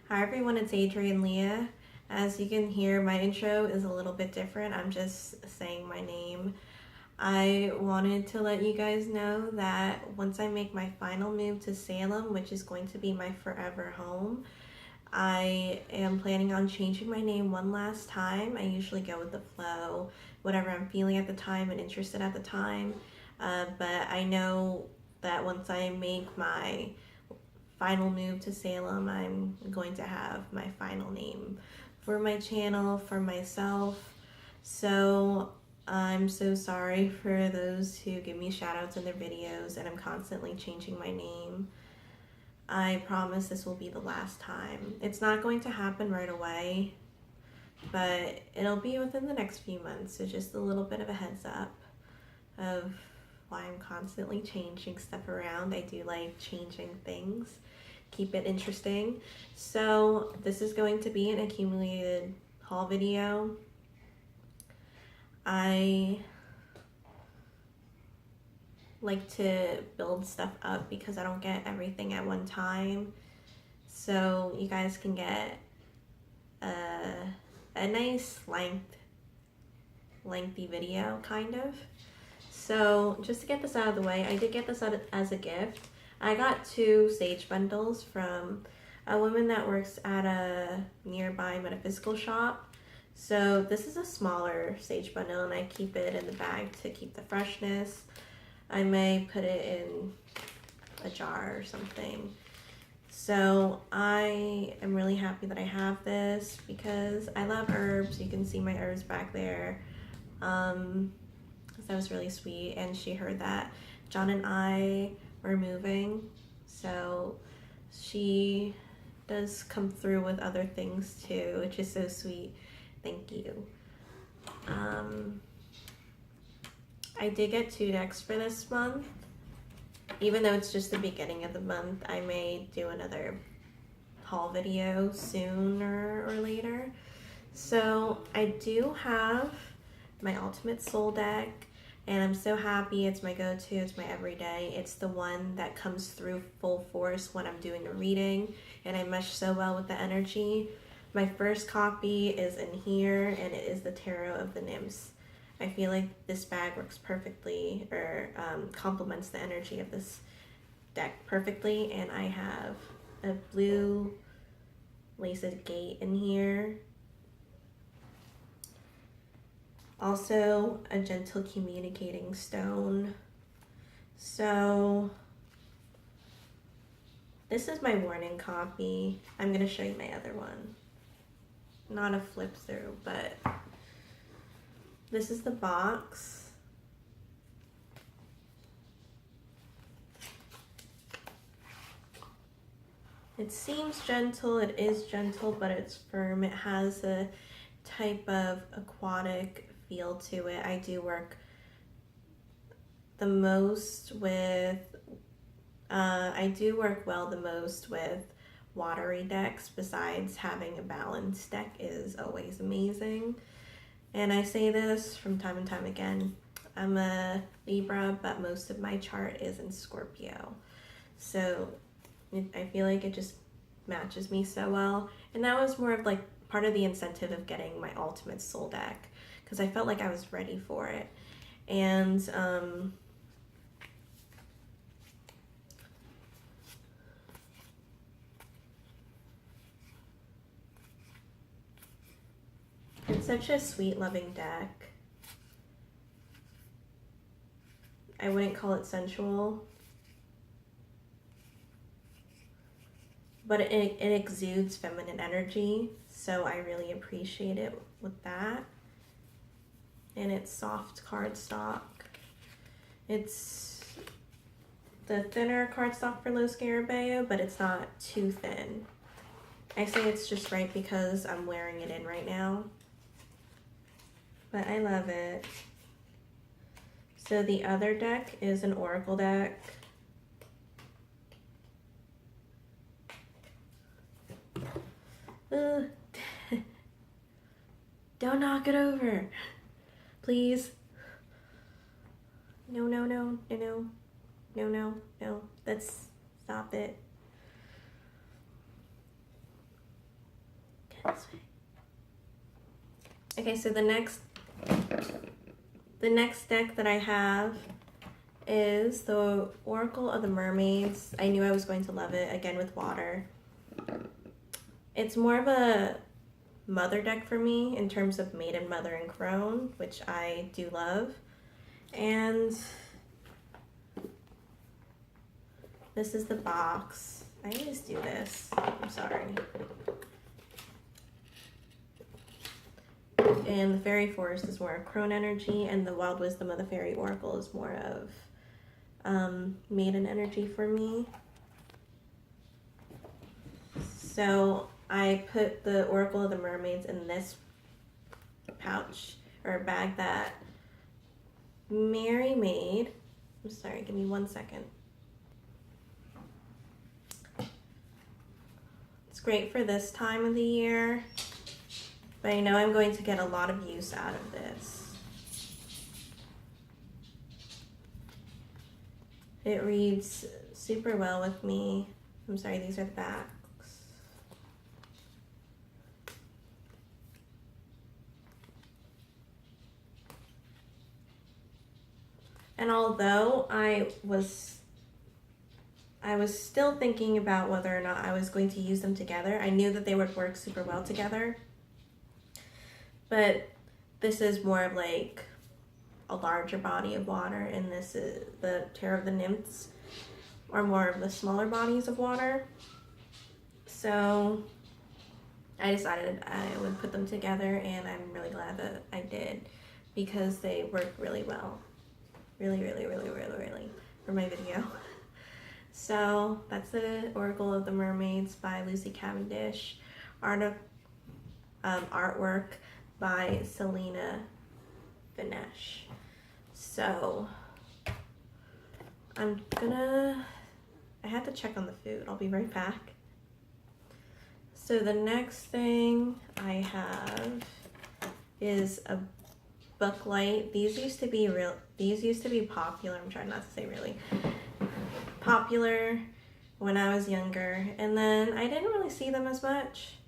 Hi everyone, it's Adrienneleaa. As you can hear, my intro is a little bit different. I'm just saying my name. I wanted to let you guys know that once I make my final move to Salem, which is going to be my forever home, I am planning on changing my name one last time. I usually go with the flow, whatever I'm feeling at the time and interested at the time. But I know that once I make my final move to Salem, I'm going to have my final name for my channel, for myself. So I'm so sorry for those who give me shout outs in their videos and I'm constantly changing my name. I promise this will be the last time. It's not going to happen right away, but it'll be within the next few months. So just a little bit of a heads up of why I'm constantly changing stuff around. I do like changing things, keep it interesting. So this is going to be an accumulated haul video. I like to build stuff up because I don't get everything at one time. So you guys can get a nice lengthy video, kind of. So just to get this out of the way, I did get this out as a gift. I got 2 sage bundles from a woman that works at a nearby metaphysical shop. So this is a smaller sage bundle and I keep it in the bag to keep the freshness. I may put it in a jar or something. So I am really happy that I have this because I love herbs. You can see my herbs back there. That was really sweet, and she heard that John and I were moving, so she does come through with other things too, which is so sweet. Thank you. I did get 2 decks for this month. Even though it's just the beginning of the month, I may do another haul video sooner or later. So I do have my Ultimate Soul deck, and I'm so happy. It's my go-to, it's my everyday. It's the one that comes through full force when I'm doing a reading, and I mesh so well with the energy. My first copy is in here, and it is the Tarot of the Nymphs. I feel like this bag works perfectly, or complements the energy of this deck perfectly, and I have a blue laced gate in here. Also, a gentle communicating stone. So this is my warning copy. I'm gonna show you my other one. Not a flip through, but this is the box. It seems gentle, it is gentle, but it's firm. It has a type of aquatic feel to it. I do work the most with, I do work well the most with watery decks, besides having a balanced deck is always amazing. And I say this from time and time again, I'm a Libra, but most of my chart is in Scorpio. So I feel like it just matches me so well. And that was more of like part of the incentive of getting my Ultimate Soul deck, because I felt like I was ready for it. And it's such a sweet, loving deck. I wouldn't call it sensual, but it exudes feminine energy, so I really appreciate it with that. And it's soft cardstock. It's the thinner cardstock for Los Scarabeo, but it's not too thin. I say it's just right because I'm wearing it in right now. But I love it. So the other deck is an oracle deck. Ugh. Don't knock it over. Please. No, no, no, no, no, no, no, no. Let's stop it. Okay, so the next deck that I have is the Oracle of the Mermaids. I knew I was going to love it, again with water. It's more of a mother deck for me in terms of maiden, mother, and crone, which I do love. And this is the box. I always do this. I'm sorry. And the Fairy Forest is more of crone energy, and the Wild Wisdom of the Fairy Oracle is more of maiden energy for me. So I put the Oracle of the Mermaids in this pouch or bag that Mary made. I'm sorry, give me 1 second. It's great for this time of the year, but I know I'm going to get a lot of use out of this. It reads super well with me. I'm sorry, these are the backs. And although I was still thinking about whether or not I was going to use them together, I knew that they would work super well together. But this is more of like a larger body of water, and this is the Tarot of the Nymphs, or more of the smaller bodies of water. So I decided I would put them together, and I'm really glad that I did, because they work really well. Really for my video. So that's the Oracle of the Mermaids by Lucy Cavendish. Artwork by Selena Vinesh. So I had to check on the food. I'll be right back. So the next thing I have is a book light. These used to be popular. I'm trying not to say really popular when I was younger, and then I didn't really see them as much.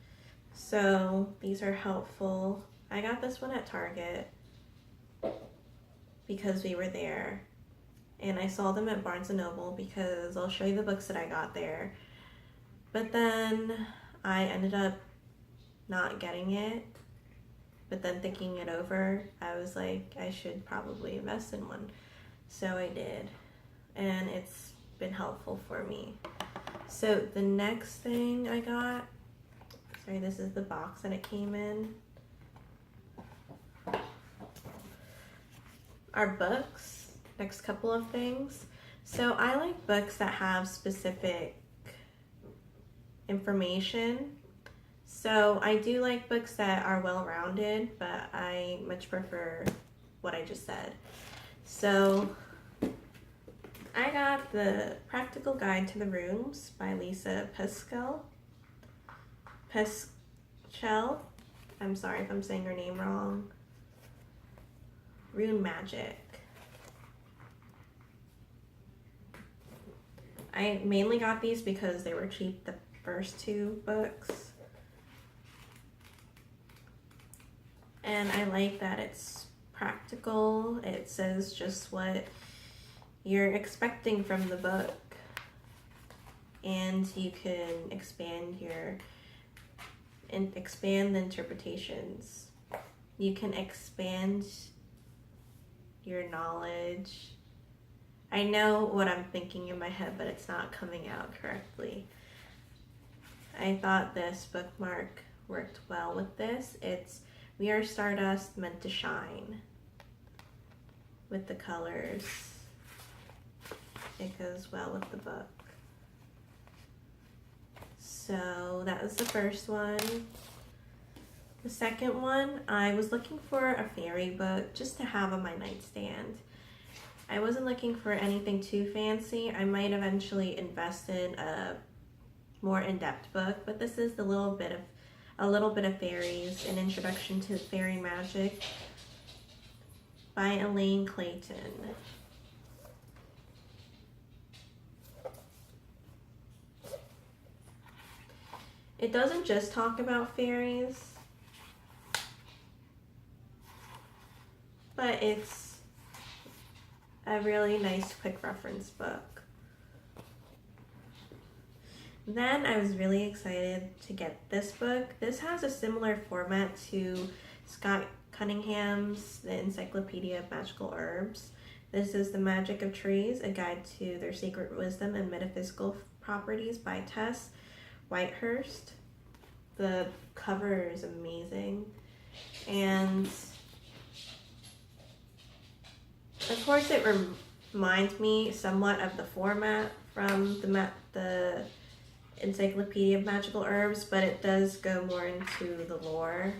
So these are helpful. I got this one at Target because we were there, and I saw them at Barnes & Noble because I'll show you the books that I got there. But then I ended up not getting it. But then thinking it over, I was like, I should probably invest in one. So I did, and it's been helpful for me. So the next thing I got, sorry, this is the box that it came in, are books. Next couple of things. So I like books that have specific information. So I do like books that are well-rounded, but I much prefer what I just said. So I got the Practical Guide to the Rooms by Lisa Peschel. I'm sorry if I'm saying her name wrong. Rune Magic. I mainly got these because they were cheap, the first two books. And I like that it's practical. It says just what you're expecting from the book. And you can expand the interpretations. You can expand your knowledge. I know what I'm thinking in my head, but it's not coming out correctly. I thought this bookmark worked well with this. It's "We are stardust meant to shine" with the colors. It goes well with the book. So that was the first one. The second one, I was looking for a fairy book just to have on my nightstand. I wasn't looking for anything too fancy. I might eventually invest in a more in-depth book, but this is a little bit of fairies, an introduction to fairy magic by Elaine Clayton. It doesn't just talk about fairies, but it's a really nice quick reference book. Then I was really excited to get this book. This has a similar format to Scott Cunningham's The Encyclopedia of Magical Herbs. This is The Magic of Trees, a guide to their secret wisdom and metaphysical properties by Tess Whitehurst. The cover is amazing. And of course it reminds me somewhat of the format from the Encyclopedia of Magical Herbs, but it does go more into the lore.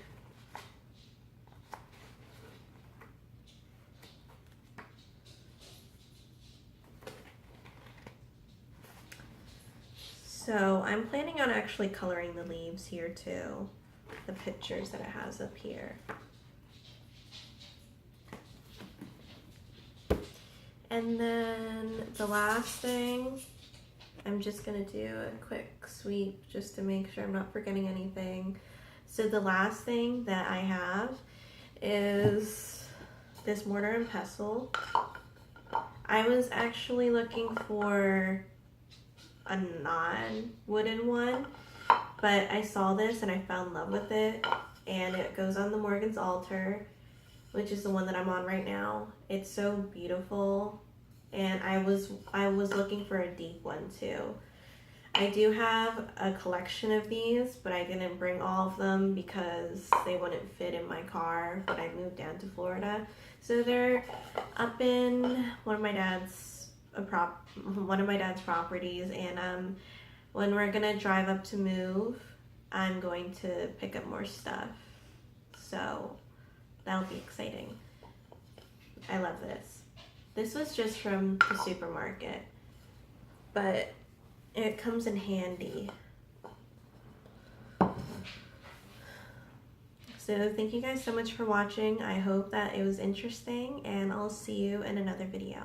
So I'm planning on actually coloring the leaves here too, the pictures that it has up here. And then the last thing, I'm just gonna do a quick sweep just to make sure I'm not forgetting anything. So the last thing that I have is this mortar and pestle. I was actually looking for a non-wooden one, but I saw this and I fell in love with it, and it goes on the Morgan's altar, which is the one that I'm on right now. It's so beautiful, and I was looking for a deep one too. I do have a collection of these, but I didn't bring all of them because they wouldn't fit in my car when I moved down to Florida. So they're up in one of my dad's properties, and when we're gonna drive up to move, I'm going to pick up more stuff. So that'll be exciting. I love this. This was just from the supermarket, but it comes in handy. So thank you guys so much for watching. I hope that it was interesting, and I'll see you in another video.